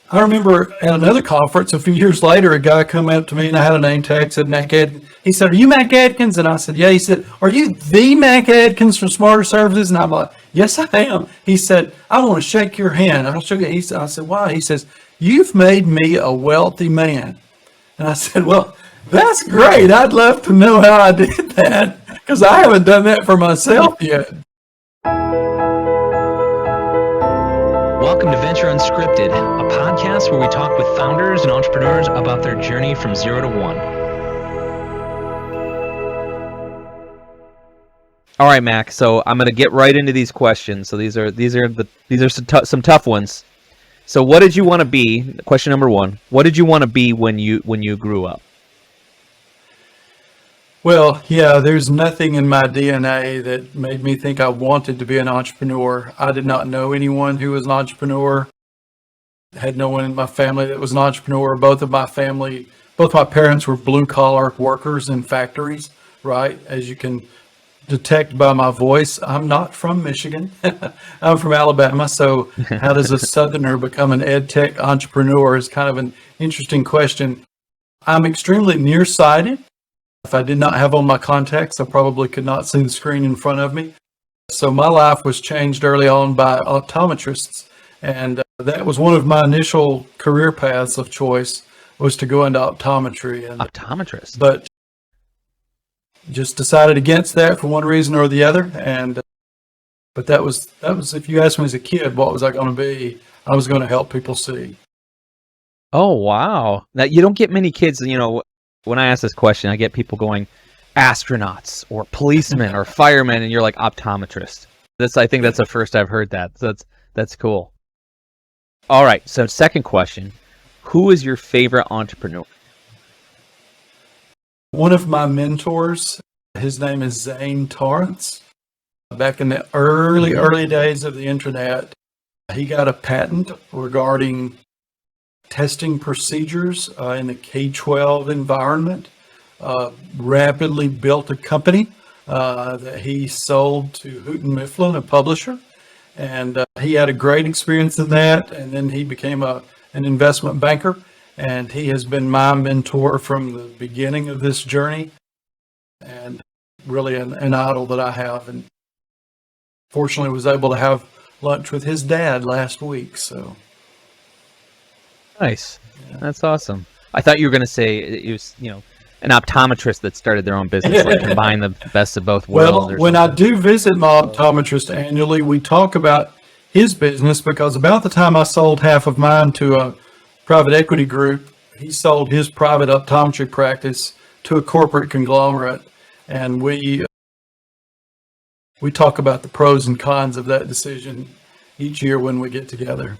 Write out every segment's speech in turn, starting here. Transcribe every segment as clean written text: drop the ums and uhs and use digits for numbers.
I remember at another conference a few years later, a guy come up to me and I had a name tag, said Mac Adkins. He said, "Are you Mac Adkins?" And I said, "Yeah." He said, "Are you the Mac Adkins from SmarterServices?" And I'm like, "Yes, I am." He said, "I want to shake your hand." I'll shake it. I said, "Why?" He says, "You've made me a wealthy man." And I said, "Well, that's great. I'd love to know how I did that because I haven't done that for myself yet." Welcome to Venture Unscripted, a podcast where we talk with founders and entrepreneurs about their journey from 0 to 1. All right, Mac. So I'm going to get right into these questions. So these are some tough ones. So what did you want to be? Question number one. What did you want to be when you grew up? Well, yeah, there's nothing in my DNA that made me think I wanted to be an entrepreneur. I did not know anyone who was an entrepreneur. Had no one in my family that was an entrepreneur. Both my parents were blue collar workers in factories, right? As you can detect by my voice, I'm not from Michigan. I'm from Alabama. So how does a Southerner become an Edtech entrepreneur is kind of an interesting question. I'm extremely nearsighted. If I did not have on my contacts, I probably could not see the screen in front of me. So my life was changed early on by optometrists. And that was one of my initial career paths of choice, was to go into optometry. And Optometrist. But just decided against that for one reason or the other. And but that was if you asked me as a kid, what was I going to be? I was going to help people see. Oh, wow. Now, you don't get many kids, when I ask this question, I get people going astronauts or policemen or firemen, and you're like optometrist. I think that's the first I've heard that. So that's cool. All right. So second question, who is your favorite entrepreneur? One of my mentors, his name is Zane Torrance. Back in the early days of the internet, he got a patent regarding testing procedures in the K-12 environment, rapidly built a company that he sold to Houghton Mifflin, a publisher. And he had a great experience in that. And then he became an investment banker. And he has been my mentor from the beginning of this journey, and really an idol that I have. And fortunately was able to have lunch with his dad last week. So. Nice. Yeah. That's awesome. I thought you were going to say it was, an optometrist that started their own business, like combine the best of both worlds. Well, when I do visit my optometrist annually, we talk about his business, because about the time I sold half of mine to a private equity group, he sold his private optometry practice to a corporate conglomerate. And we talk about the pros and cons of that decision each year when we get together.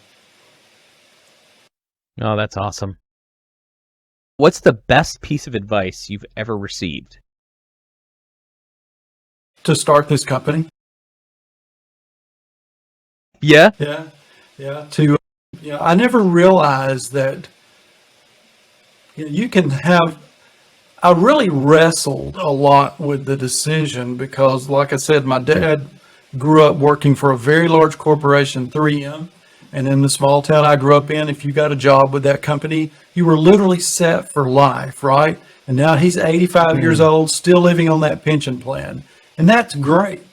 Oh, that's awesome. What's the best piece of advice you've ever received? To start this company. Yeah? Yeah. I never realized that you can have. I really wrestled a lot with the decision because, like I said, my dad grew up working for a very large corporation, 3M. And in the small town I grew up in, if you got a job with that company, you were literally set for life, right? And now he's 85 years old, still living on that pension plan. And that's great.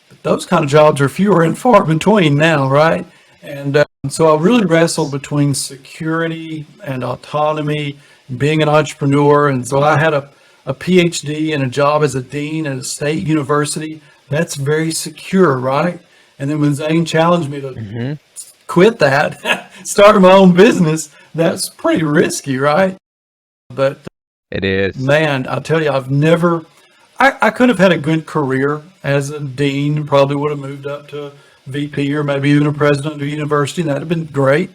But those kind of jobs are fewer and far between now, right? And so I really wrestled between security and autonomy, being an entrepreneur. And so I had a PhD and a job as a dean at a state university. That's very secure, right? And then when Zane challenged me to quit that, start my own business, that's pretty risky, right? But it is. Man, I'll tell you, I could have had a good career as a dean, probably would have moved up to VP or maybe even a president of a university, and that'd have been great.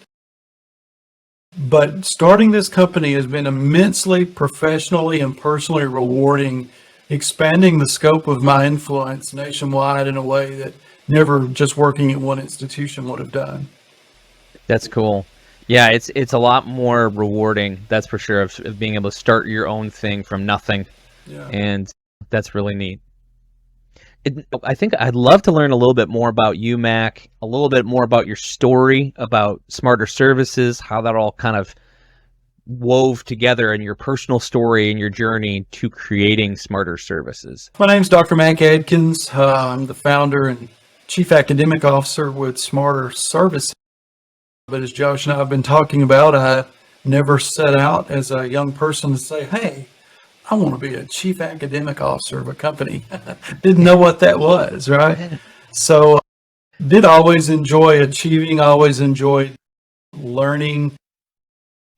But starting this company has been immensely professionally and personally rewarding, expanding the scope of my influence nationwide in a way that never just working at one institution would have done. That's cool. Yeah, it's a lot more rewarding, that's for sure, of being able to start your own thing from nothing. Yeah. And that's really neat. I think I'd love to learn a little bit more about you, Mac, a little bit more about your story, about SmarterServices, how that all kind of wove together in your personal story and your journey to creating SmarterServices. My name's Dr. Mac Adkins. I'm the founder and chief academic officer with SmarterServices. But as Josh and I have been talking about, I never set out as a young person to say, hey, I want to be a chief academic officer of a company. Didn't know what that was, right? So did always enjoy achieving, always enjoyed learning.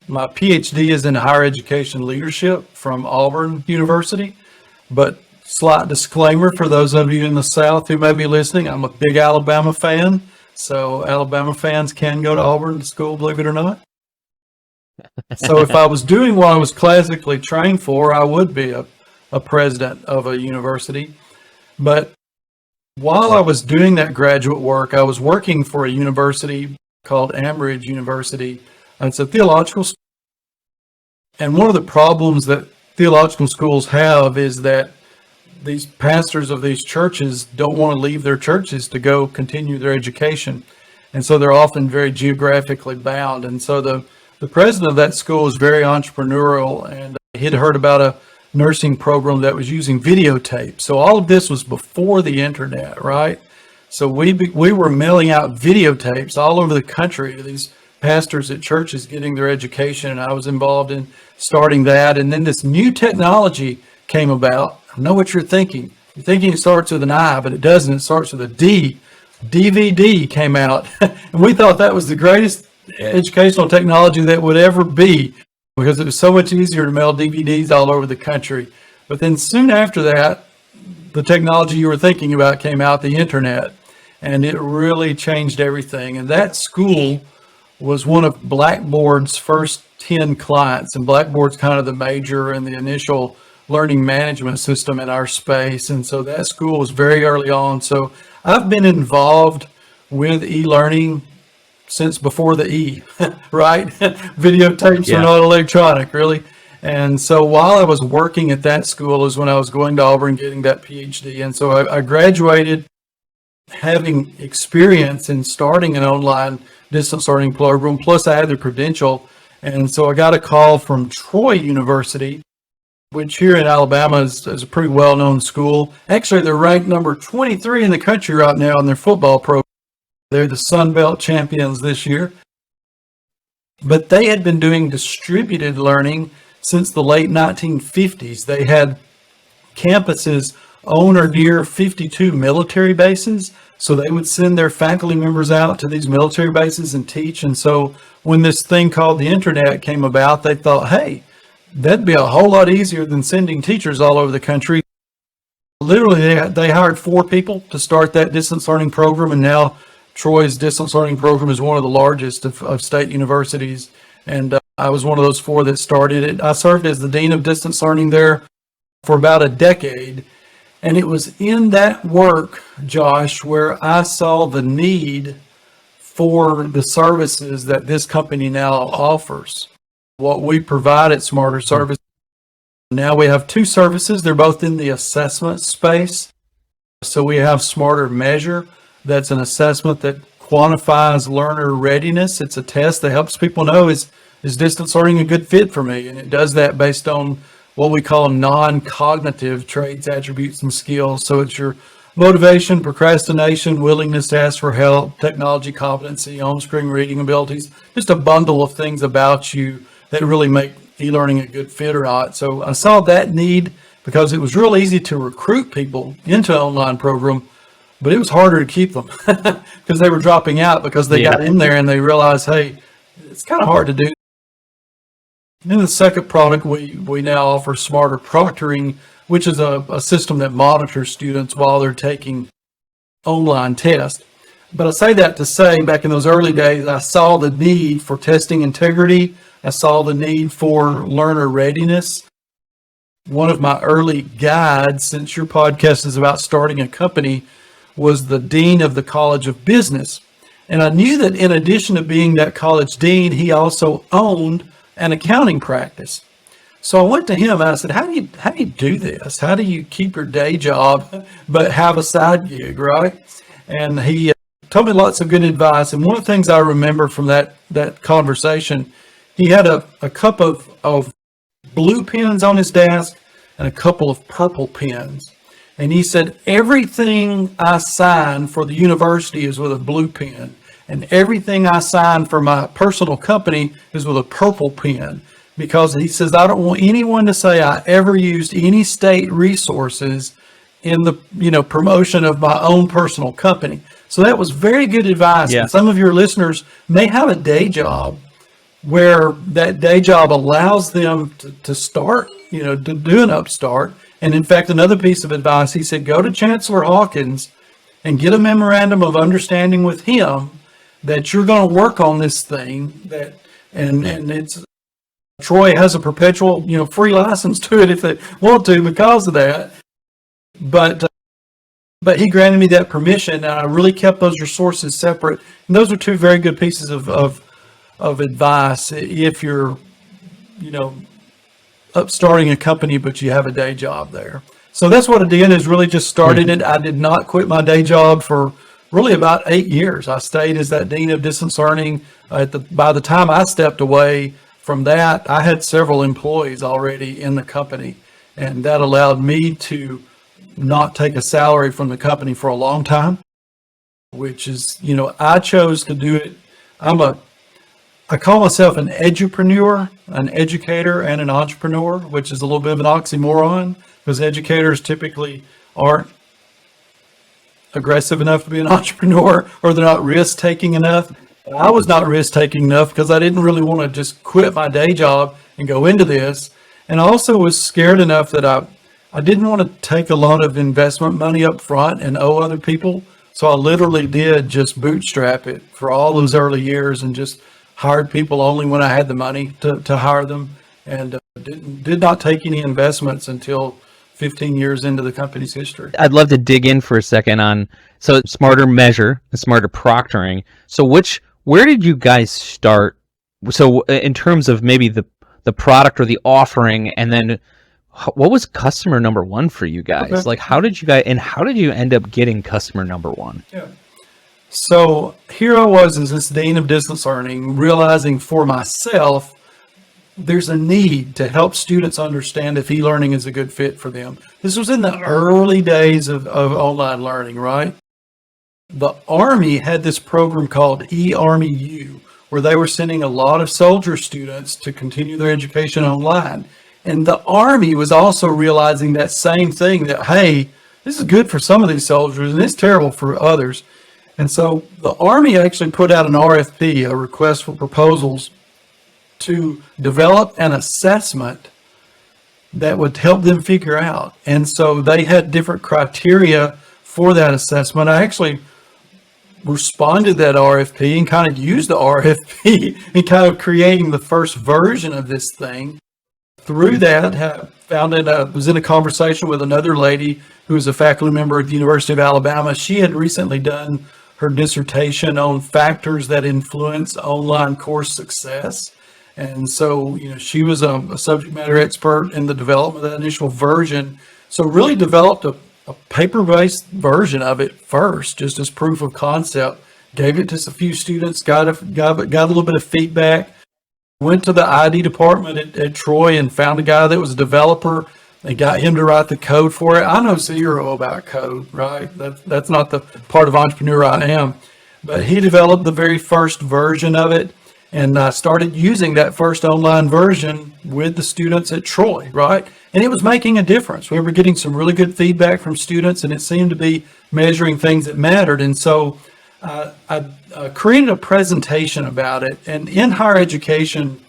My PhD is in higher education leadership from Auburn University, but slight disclaimer for those of you in the South who may be listening, I'm a big Alabama fan. So Alabama fans can go to Auburn to school, believe it or not. So if I was doing what I was classically trained for, I would be a president of a university. But while I was doing that graduate work, I was working for a university called Amridge University. It's a theological school. And one of the problems that theological schools have is that these pastors of these churches don't want to leave their churches to go continue their education. And so they're often very geographically bound. And so the president of that school is very entrepreneurial, and he'd heard about a nursing program that was using videotape. So all of this was before the internet, right? So we were mailing out videotapes all over the country to these pastors at churches getting their education, and I was involved in starting that. And then this new technology came about. I know what you're thinking. You're thinking it starts with an I, but it doesn't. It starts with a D. DVD came out, and we thought that was the greatest educational technology that would ever be, because it was so much easier to mail DVDs all over the country. But then soon after that, the technology you were thinking about came out, the internet, and it really changed everything. And that school was one of Blackboard's first 10 clients, and Blackboard's kind of the major and the initial learning management system in our space. And so that school was very early on. So I've been involved with e-learning since before the E, right? Videotapes are not electronic, really. And so while I was working at that school is when I was going to Auburn getting that PhD. And so I graduated having experience in starting an online distance learning program, plus I had the credential. And so I got a call from Troy University, which here in Alabama is a pretty well-known school. Actually, they're ranked number 23 in the country right now in their football program. They're the Sun Belt champions this year. But they had been doing distributed learning since the late 1950s. They had campuses on or near 52 military bases. So they would send their faculty members out to these military bases and teach. And so when this thing called the internet came about, they thought, hey, that'd be a whole lot easier than sending teachers all over the country. Literally, they hired 4 people to start that distance learning program, and now Troy's distance learning program is one of the largest of state universities, and I was one of those 4 that started it. I served as the dean of distance learning there for about a decade, and it was in that work, Josh, where I saw the need for the services that this company now offers. What we provide at SmarterServices. Now we have 2 services. They're both in the assessment space. So we have Smarter Measure. That's an assessment that quantifies learner readiness. It's a test that helps people know, is distance learning a good fit for me? And it does that based on what we call non-cognitive traits, attributes, and skills. So it's your motivation, procrastination, willingness to ask for help, technology competency, on-screen reading abilities, just a bundle of things about you that really make e-learning a good fit or not. So I saw that need because it was real easy to recruit people into an online program, but it was harder to keep them because they were dropping out because they got in there and they realized, hey, it's kind of hard to do. And then the second product, we now offer Smarter Proctoring, which is a system that monitors students while they're taking online tests. But I say that to say, back in those early days, I saw the need for testing integrity. I saw the need for learner readiness. One of my early guides, since your podcast is about starting a company, was the dean of the College of Business. And I knew that in addition to being that college dean, he also owned an accounting practice. So I went to him and I said, how do you do this? How do you keep your day job but have a side gig, right? And he told me lots of good advice. And one of the things I remember from that conversation, he had a cup of blue pens on his desk and a couple of purple pens. And he said, everything I sign for the university is with a blue pen. And everything I sign for my personal company is with a purple pen. Because he says, I don't want anyone to say I ever used any state resources in the promotion of my own personal company. So that was very good advice. Yeah. And some of your listeners may have a day job where that day job allows them to start, to do an upstart. And in fact, another piece of advice, he said, go to Chancellor Hawkins and get a memorandum of understanding with him that you're going to work on this thing, and it's Troy has a perpetual, free license to it if they want to because of that. But he granted me that permission, and I really kept those resources separate. And those are two very good pieces of advice if you're, upstarting a company, but you have a day job there. So that's what I did, is really just started it. I did not quit my day job for really about 8 years. I stayed as that dean of distance learning. By the time I stepped away from that, I had several employees already in the company, and that allowed me to not take a salary from the company for a long time, which is, I chose to do it. I call myself an edupreneur, an educator, and an entrepreneur, which is a little bit of an oxymoron because educators typically aren't aggressive enough to be an entrepreneur, or they're not risk-taking enough. I was not risk-taking enough because I didn't really want to just quit my day job and go into this. And I also was scared enough that I didn't want to take a lot of investment money up front and owe other people. So I literally did just bootstrap it for all those early years and just hired people only when I had the money to hire them, and did not take any investments until 15 years into the company's history. I'd love to dig in for a second on, so Smarter Measure and Smarter Proctoring. So where did you guys start? So in terms of maybe the product or the offering, and then what was customer number one for you guys? Okay. Like, how did you end up getting customer number one? Yeah. So here I was as this dean of distance learning, realizing for myself, there's a need to help students understand if e-learning is a good fit for them. This was in the early days of online learning, right? The Army had this program called eArmy U, where they were sending a lot of soldier students to continue their education online. And the Army was also realizing that same thing, that, hey, this is good for some of these soldiers and it's terrible for others. And so the Army actually put out an RFP, a request for proposals, to develop an assessment that would help them figure out. And so they had different criteria for that assessment. I actually responded to that RFP and kind of used the RFP in kind of creating the first version of this thing. Through that, was in a conversation with another lady who was a faculty member at the University of Alabama. She had recently done her dissertation on factors that influence online course success. And so, she was a subject matter expert in the development of that initial version. So really developed a paper-based version of it first, just as proof of concept. Gave it to a few students, got a little bit of feedback. Went to the ID department at Troy and found a guy that was a developer. They got him to write the code for it. I know zero about code, right? That's not the part of entrepreneur I am. But he developed the very first version of it, and I started using that first online version with the students at Troy, right? And it was making a difference. We were getting some really good feedback from students, and it seemed to be measuring things that mattered. And so I created a presentation about it. And in higher education,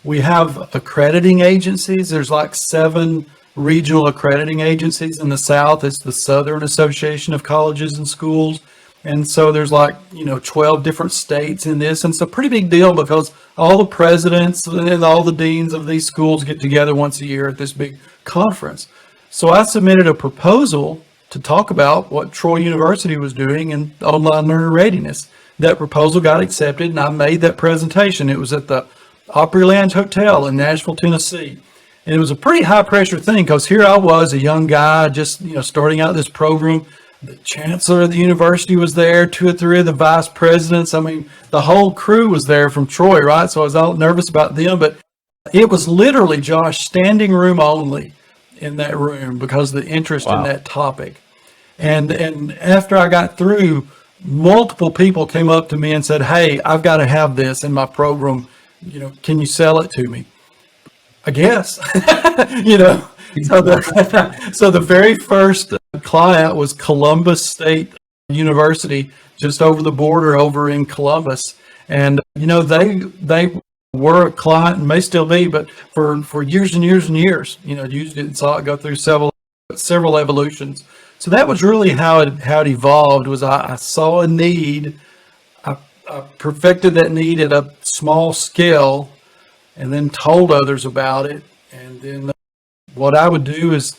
we have accrediting agencies. There's like 7 regional accrediting agencies in the South. It's the Southern Association of Colleges and Schools. And so there's 12 different states in this. And it's a pretty big deal because all the presidents and all the deans of these schools get together once a year at this big conference. So I submitted a proposal to talk about what Troy University was doing in online learner readiness. That proposal got accepted, and I made that presentation. It was at the Opryland Hotel in Nashville, Tennessee. And it was a pretty high pressure thing because here I was, a young guy, just, starting out this program. The chancellor of the university was there, 2 or 3 of the vice presidents. I mean, the whole crew was there from Troy, right? So I was all nervous about them, but it was literally, Josh, standing room only in that room because of the interest in that topic. And after I got through, multiple people came up to me and said, "Hey, I've got to have this in my program. Can you sell it to me?" I guess, So the very first client was Columbus State University, just over the border over in Columbus. And, they were a client and may still be, but for years and years and years, used it and saw it go through several evolutions. So that was really how it evolved. Was I saw a need, I perfected that need at a small scale, and then told others about it. And then what I would do is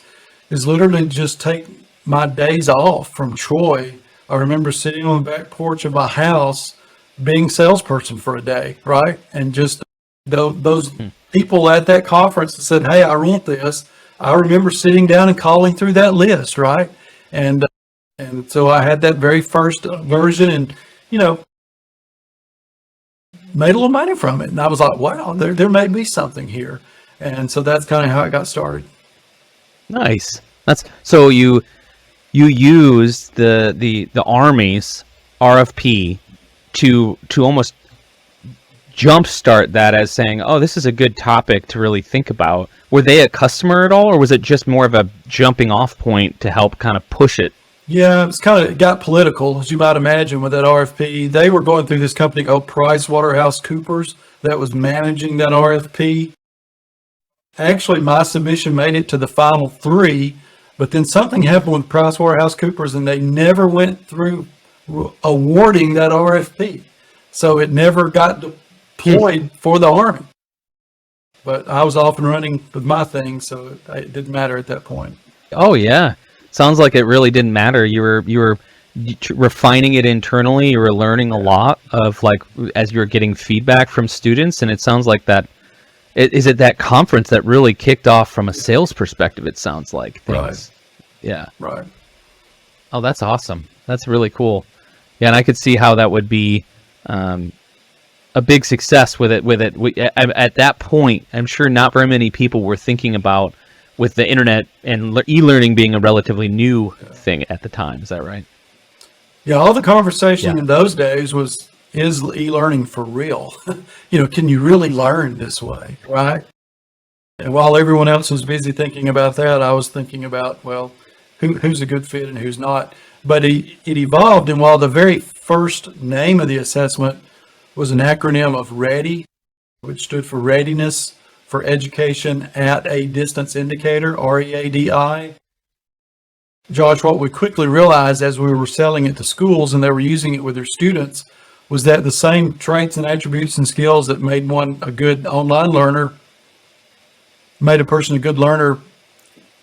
literally just take my days off from Troy. I remember sitting on the back porch of my house, being salesperson for a day, right? And just those people at that conference that said, "Hey, I want this." I remember sitting down and calling through that list, right? And so I had that very first version, and made a little money from it. And I was like, "Wow, there may be something here." And so that's kind of how it got started. Nice. That's so you use the Army's RFP to almost jumpstart that as saying, "Oh, this is a good topic to really think about." Were they a customer at all, or was it just more of a jumping off point to help kind of push it? Yeah, it got political, as you might imagine, with that RFP. They were going through this company called PricewaterhouseCoopers that was managing that RFP. Actually, my submission made it to the final 3, but then something happened with PricewaterhouseCoopers, and they never went through awarding that RFP. So it never got deployed for the Army. But I was off and running with my thing, so it didn't matter at that point. Oh yeah, sounds like it really didn't matter. You were refining it internally. You were learning a lot of as you were getting feedback from students, and it sounds like that. Is it that conference that really kicked off from a sales perspective? It sounds like things. Right. Yeah. Right. Oh, that's awesome. That's really cool. Yeah, and I could see how that would be a big success with it. At that point, I'm sure not very many people were thinking about with the internet and e-learning being a relatively new thing at the time. Is that right? Yeah, all the conversation in those days is e-learning for real? Can you really learn this way, right? And while everyone else was busy thinking about that, I was thinking about, well, who's a good fit and who's not. But it evolved, and while the very first name of the assessment was an acronym of READY, which stood for Readiness for Education at a Distance Indicator, READI. Josh, what we quickly realized as we were selling it to schools and they were using it with their students was that the same traits and attributes and skills that made one a good online learner made a person a good learner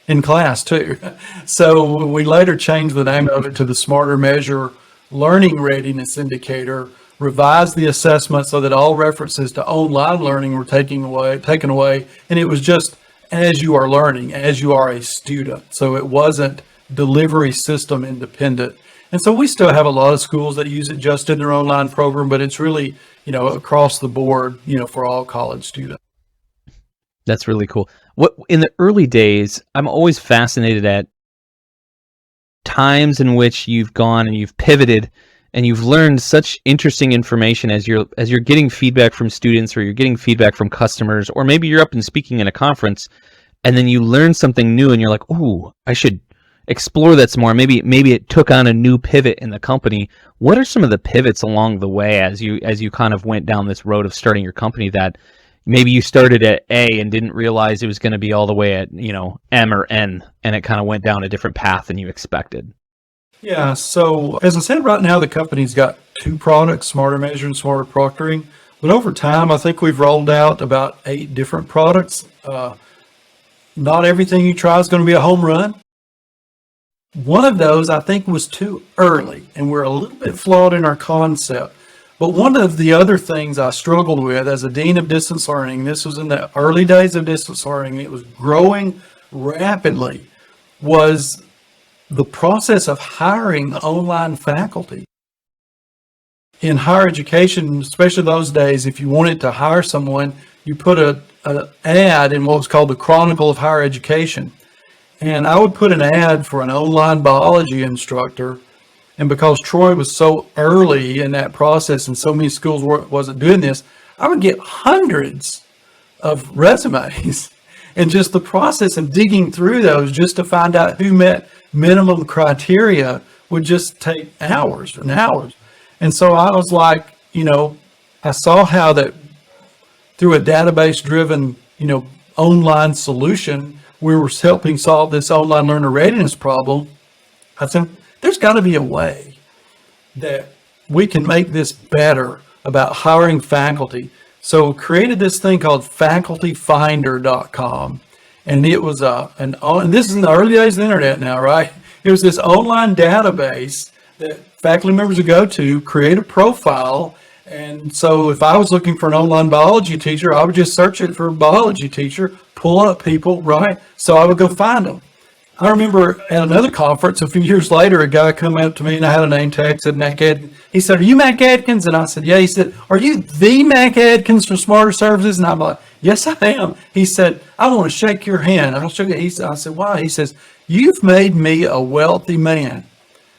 in class too. So we later changed the name of it to the Smarter Measure Learning Readiness Indicator, revised the assessment so that all references to online learning were taken away, and it was just as you are learning, as you are a student. So it wasn't delivery system independent. And so we still have a lot of schools that use it just in their online program, but it's really, across the board, for all college students. That's really cool. What in the early days, I'm always fascinated at times in which you've gone and you've pivoted and you've learned such interesting information as you're getting feedback from students or you're getting feedback from customers, or maybe you're up and speaking in a conference and then you learn something new and you're like, "Ooh, I should explore that some more." Maybe it took on a new pivot in the company. What are some of the pivots along the way as you kind of went down this road of starting your company that maybe you started at A and didn't realize it was going to be all the way at, M or N, and it kind of went down a different path than you expected? Yeah, so as I said, right now the company's got 2 products, Smarter Measure and Smarter Proctoring. But over time, I think we've rolled out about 8 different products. Not everything you try is going to be a home run. One of those I think was too early, and we're a little bit flawed in our concept. But one of the other things I struggled with as a dean of distance learning, this was in the early days of distance learning, it was growing rapidly, was the process of hiring online faculty. In higher education, especially those days, if you wanted to hire someone, you put an ad in what was called the Chronicle of Higher Education. And I would put an ad for an online biology instructor. And because Troy was so early in that process and so many schools wasn't doing this, I would get hundreds of resumes. And just the process of digging through those just to find out who met minimum criteria would just take hours and hours. And so I was like, I saw how that through a database-driven, online solution, we were helping solve this online learner readiness problem. I said, there's got to be a way that we can make this better about hiring faculty. So created this thing called facultyfinder.com. And it was and this is in the early days of the internet now, right? It was this online database that faculty members would go to, create a profile. And so if I was looking for an online biology teacher, I would just search it for a biology teacher, pull up people, right? So I would go find them. I remember at another conference a few years later, a guy come up to me and I had a name tag, said Mac Adkins. He said, "Are you Mac Adkins?" And I said, "Yeah." He said, "Are you the Mac Adkins from SmarterServices?" And I'm like, "Yes, I am." He said, "I want to shake your hand." I said, "Why?" He says, "You've made me a wealthy man."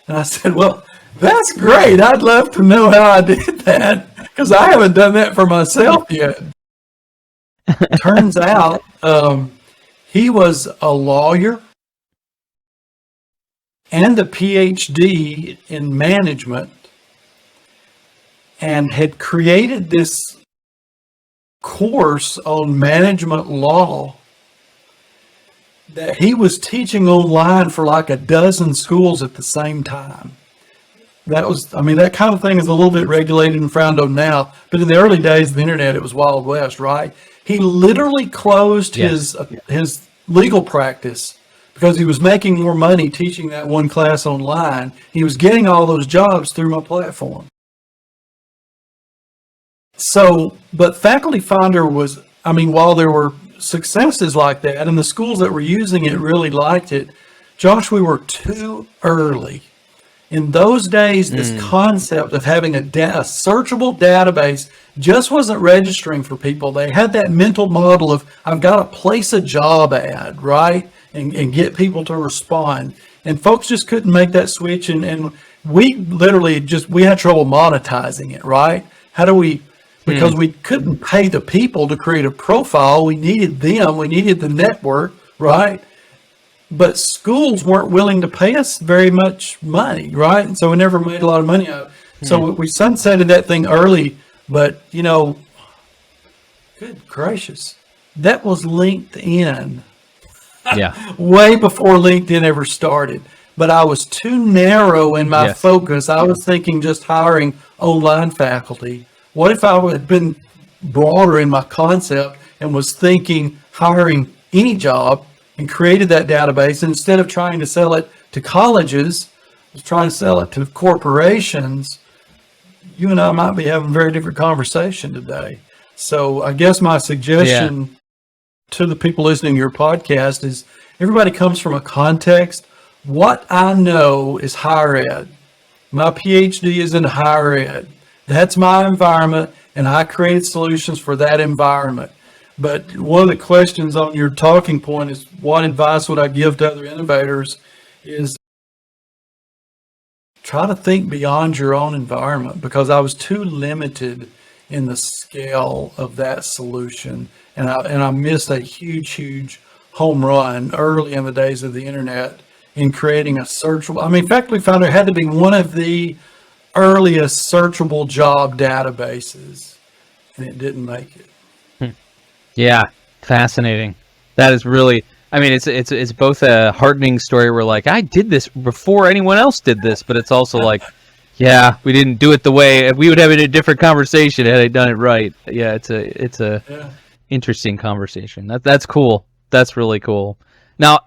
And I said, "Well, that's great. I'd love to know how I did that because I haven't done that for myself yet." Turns out he was a lawyer and a PhD in management and had created this course on management law that he was teaching online for like a dozen schools at the same time. That kind of thing is a little bit regulated and frowned on now, but in the early days of the internet, it was Wild West, right? He literally closed his legal practice because he was making more money teaching that one class online. He was getting all those jobs through my platform. So, but Faculty Finder was, while there were successes like that, and the schools that were using it really liked it, Josh, we were too early. In those days, this concept of having a searchable database just wasn't registering for people. They had that mental model of, I've got to place a job ad, right? And get people to respond. And folks just couldn't make that switch. And we literally we had trouble monetizing it, right? How do we, because we couldn't pay the people to create a profile. We needed them. We needed the network, right? But schools weren't willing to pay us very much money, right? And so we never made a lot of money out of it. So we sunsetted that thing early, but good gracious, that was LinkedIn. Yeah. Way before LinkedIn ever started. But I was too narrow in my focus. I was thinking just hiring online faculty. What if I had been broader in my concept and was thinking hiring any job and created that database, and instead of trying to sell it to colleges, was trying to sell it to corporations? You and I might be having a very different conversation today. So I guess my suggestion to the people listening to your podcast is everybody comes from a context. What I know is higher ed. My PhD is in higher ed. That's my environment, and I created solutions for that environment. But one of the questions on your talking point is, what advice would I give to other innovators, is try to think beyond your own environment, because I was too limited in the scale of that solution. And I missed a huge home run early in the days of the internet in creating a searchable. Faculty Finder had to be one of the earliest searchable job databases, and it didn't make it. Yeah, fascinating. That is really, it's both a heartening story where like, I did this before anyone else did this, but it's also like, yeah, we didn't do it the way we would have a different conversation had I done it right. Yeah, it's a interesting conversation. That's cool. That's really cool. Now,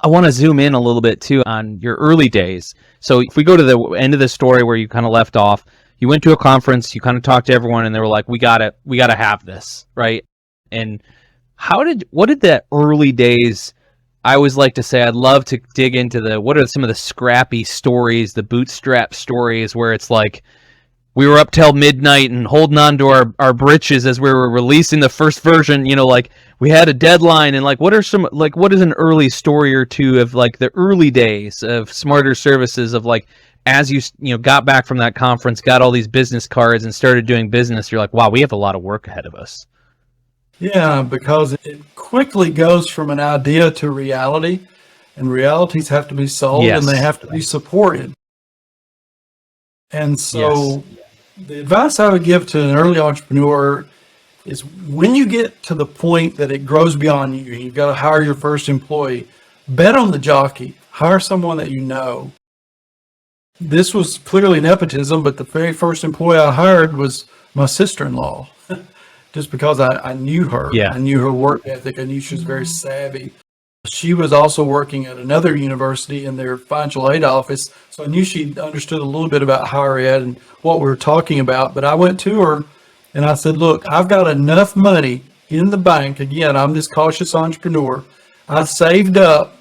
I want to zoom in a little bit too on your early days. So if we go to the end of the story where you kind of left off, you went to a conference, you kind of talked to everyone, and they were like, we gotta have this, right? And what did the early days? I always like to say I'd love to dig into what are some of the scrappy stories, the bootstrap stories, where it's like we were up till midnight and holding on to our britches as we were releasing the first version, like we had a deadline, and like what is an early story or two of like the early days of SmarterServices, of like as you got back from that conference, got all these business cards and started doing business, you're like, wow, we have a lot of work ahead of us. Yeah, because it quickly goes from an idea to reality, and realities have to be sold and they have to be supported. And so the advice I would give to an early entrepreneur is when you get to the point that it grows beyond you, you've got to hire your first employee, bet on the jockey, hire someone that you know. This was clearly nepotism, but the very first employee I hired was my sister-in-law. Just because I knew her. I knew her work ethic. I knew she was very savvy. She was also working at another university in their financial aid office, so I knew she understood a little bit about higher ed and what we were talking about. But I went to her and I said, look, I've got enough money in the bank. Again, I'm this cautious entrepreneur. I saved up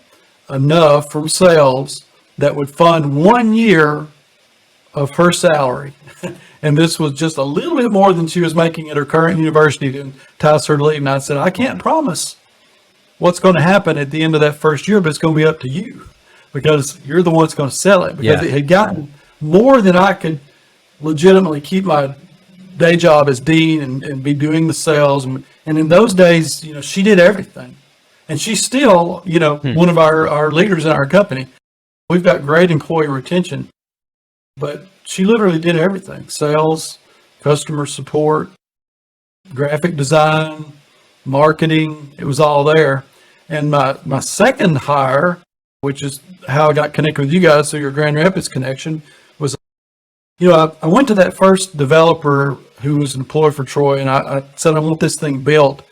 enough from sales that would fund 1 year of her salary. And this was just a little bit more than she was making at her current university to entice her to leave. And I said, I can't promise what's going to happen at the end of that first year, but it's going to be up to you because you're the one that's going to sell it. Because it had gotten more than I could legitimately keep my day job as dean and be doing the sales. And in those days, she did everything. And she's still, one of our leaders in our company. We've got great employee retention, but she literally did everything: sales, customer support, graphic design, marketing. It was all there. And my second hire, which is how I got connected with you guys, so your Grand Rapids connection, was, I went to that first developer who was an employee for Troy, and I said, I want this thing built.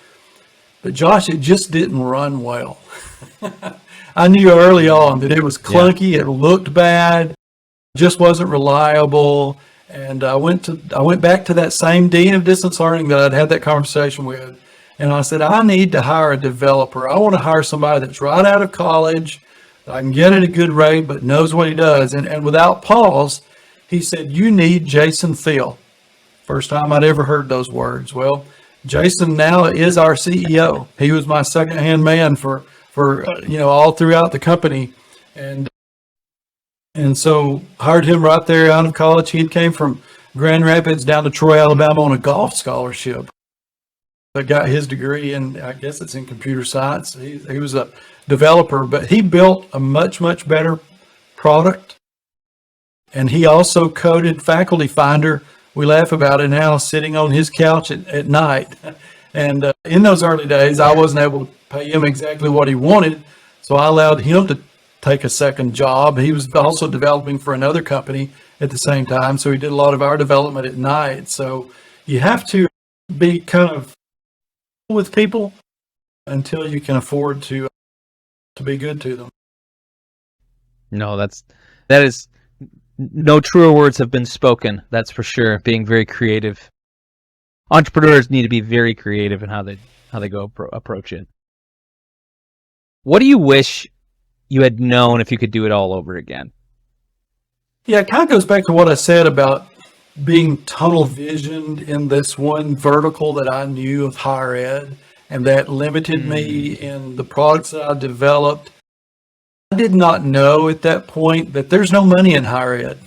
But Josh, it just didn't run well. I knew early on that it was clunky, it looked bad, just wasn't reliable. And I went back to that same dean of distance learning that I'd had that conversation with. And I said, I need to hire a developer. I want to hire somebody that's right out of college, that I can get at a good rate, but knows what he does. And without pause, he said, you need Jason Thiel. First time I'd ever heard those words. Well, Jason now is our CEO. He was my second-hand man for all throughout the company. And so hired him right there out of college. He came from Grand Rapids down to Troy, Alabama on a golf scholarship. I got his degree, and I guess it's in computer science. He was a developer, but he built a much, much better product. And he also coded Faculty Finder. We laugh about it now, sitting on his couch at night. And in those early days, I wasn't able to pay him exactly what he wanted, so I allowed him to take a second job. He was also developing for another company at the same time, so he did a lot of our development at night. So you have to be kind of with people until you can afford to be good to them. No, that is no truer words have been spoken. That's for sure. Being very creative. Entrepreneurs need to be very creative in how they go approach it. What do you wish you had known if you could do it all over again? Yeah, it kind of goes back to what I said about being tunnel visioned in this one vertical that I knew of higher ed, and that limited me in the products that I developed. I did not know at that point that there's no money in higher ed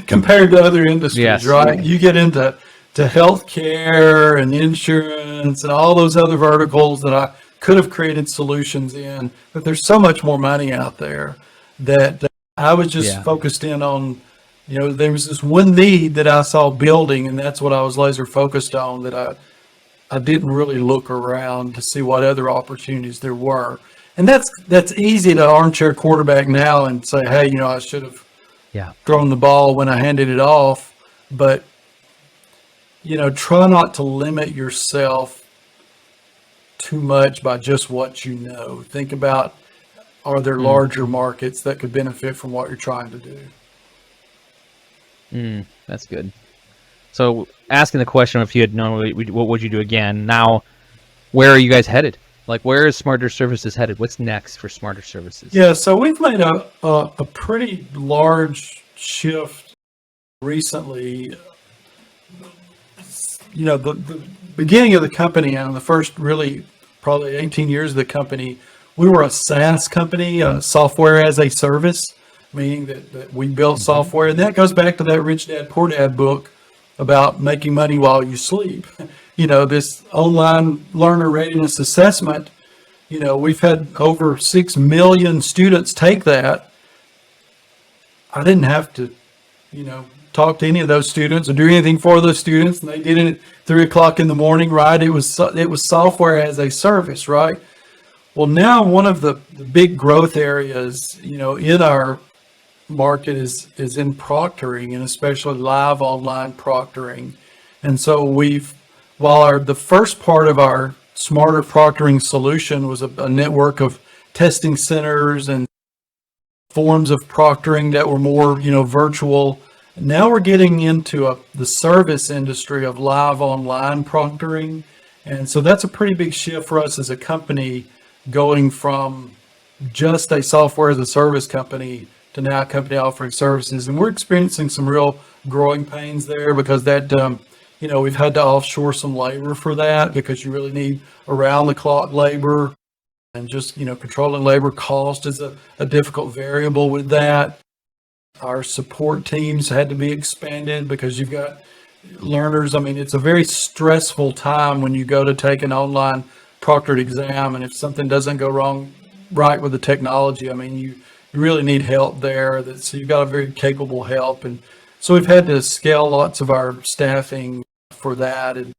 compared to other industries, right? You get into healthcare and insurance and all those other verticals that I could have created solutions in, but there's so much more money out there that I was just focused in on, there was this one need that I saw building, and that's what I was laser focused on, that I didn't really look around to see what other opportunities there were. And that's easy to armchair quarterback now and say, hey, I should have thrown the ball when I handed it off. But, try not to limit yourself too much by just what you know. Think about, are there larger markets that could benefit from what you're trying to do? That's good. So asking the question, if you had known, what would you do again? Now, where are you guys headed? Like, where is SmarterServices headed? What's next for SmarterServices? Yeah, so we've made a pretty large shift recently. The beginning of the company and the first really probably 18 years of the company, we were a SaaS company, software as a service, meaning that we built software. And that goes back to that Rich Dad Poor Dad book about making money while you sleep. This online learner readiness assessment, we've had over 6 million students take that. I didn't have to, talk to any of those students or do anything for those students. And they did it at 3:00 in the morning, right? It was software as a service, right? Well, now one of the big growth areas, in our market is in proctoring, and especially live online proctoring. And so while the first part of our smarter proctoring solution was a network of testing centers and forms of proctoring that were more, virtual. Now we're getting into the service industry of live online proctoring. And so that's a pretty big shift for us as a company, going from just a software as a service company to now a company offering services. And we're experiencing some real growing pains there because that, we've had to offshore some labor for that because you really need around the clock labor, and just, controlling labor cost is a difficult variable with that. Our support teams had to be expanded because you've got learners. I mean, it's a very stressful time when you go to take an online proctored exam, and if something doesn't go right with the technology, I mean, you really need help there. So you've got a very capable help. And so we've had to scale lots of our staffing for that. And,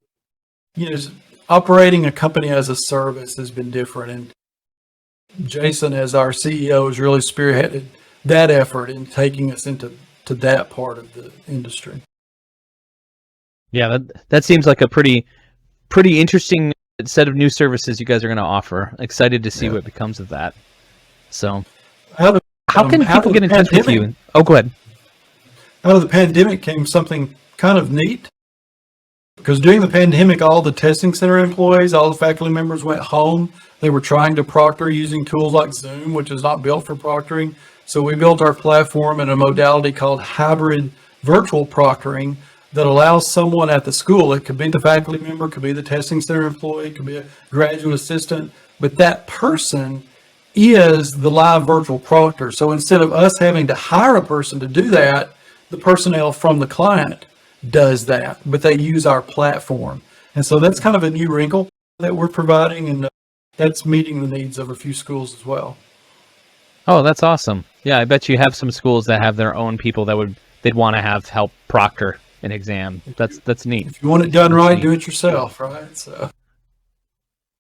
operating a company as a service has been different. And Jason, as our CEO, has really spearheaded that effort in taking us into that part of the industry. Yeah, that seems like a pretty interesting set of new services you guys are going to offer. Excited to see what becomes of that. So, how can people get in touch with you? Oh, go ahead. Out of the pandemic came something kind of neat, because during the pandemic, all the testing center employees, all the faculty members went home. They were trying to proctor using tools like Zoom, which is not built for proctoring. So we built our platform in a modality called hybrid virtual proctoring that allows someone at the school, it could be the faculty member, could be the testing center employee, could be a graduate assistant, but that person is the live virtual proctor. So instead of us having to hire a person to do that, the personnel from the client does that, but they use our platform. And so that's kind of a new wrinkle that we're providing, and that's meeting the needs of a few schools as well. Oh, that's awesome. Yeah, I bet you have some schools that have their own people they'd want to have help proctor an exam. That's neat. If you want it done right, do it yourself, right? So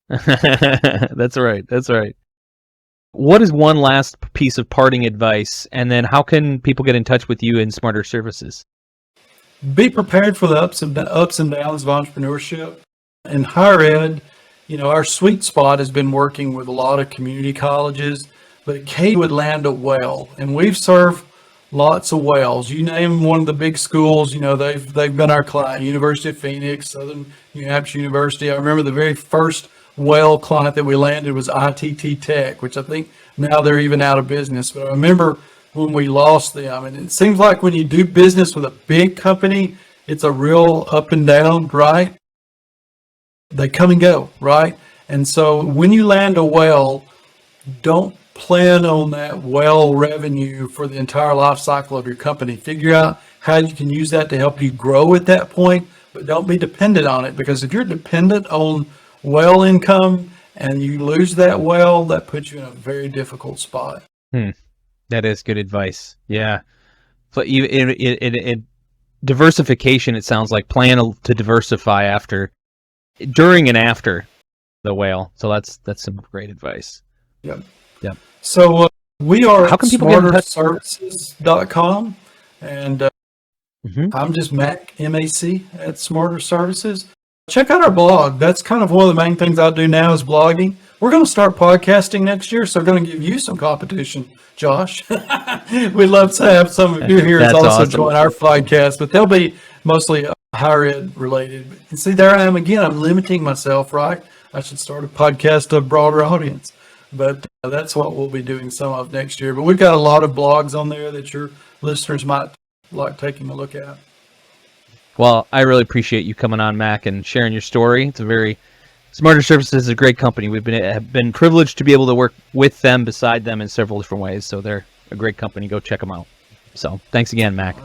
That's right. What is one last piece of parting advice, and then how can people get in touch with you in SmarterServices? Be prepared for the ups and downs of entrepreneurship. In higher ed, our sweet spot has been working with a lot of community colleges, but K would land a well, and we've served lots of wells. You name one of the big schools, they've been our client. University of Phoenix, Southern New Hampshire University. I remember the very first well client that we landed was Edtech, which I think now they're even out of business. But I remember when we lost them, and it seems like when you do business with a big company, it's a real up and down, right? They come and go, right? And so when you land a well, don't plan on that well revenue for the entire life cycle of your company. Figure out how you can use that to help you grow at that point, but don't be dependent on it, because if you're dependent on well income and you lose that well, that puts you in a very difficult spot. That is good advice. Yeah. But diversification, it sounds like, plan to diversify during and after the whale. So that's some great advice. Yep. Yep. So we are How can people get in touch? SmarterServices.com, and I'm just Mac, M-A-C, at SmarterServices. Check out our blog. That's kind of one of the main things I do now is blogging. We're going to start podcasting next year, so we're going to give you some competition, Josh. We'd love to have some of you here That's also awesome. join our podcast, but they'll be mostly higher ed related. And see, there I am again. I'm limiting myself, right? I should start a podcast to a broader audience. But that's what we'll be doing some of next year. But we've got a lot of blogs on there that your listeners might like taking a look at. Well, I really appreciate you coming on, Mac, and sharing your story. It's a very SmarterServices is a great company. Have been privileged to be able to work with them, beside them in several different ways. So they're a great company. Go check them out. So thanks again, Mac.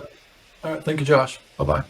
All right. Thank you, Josh. Bye-bye.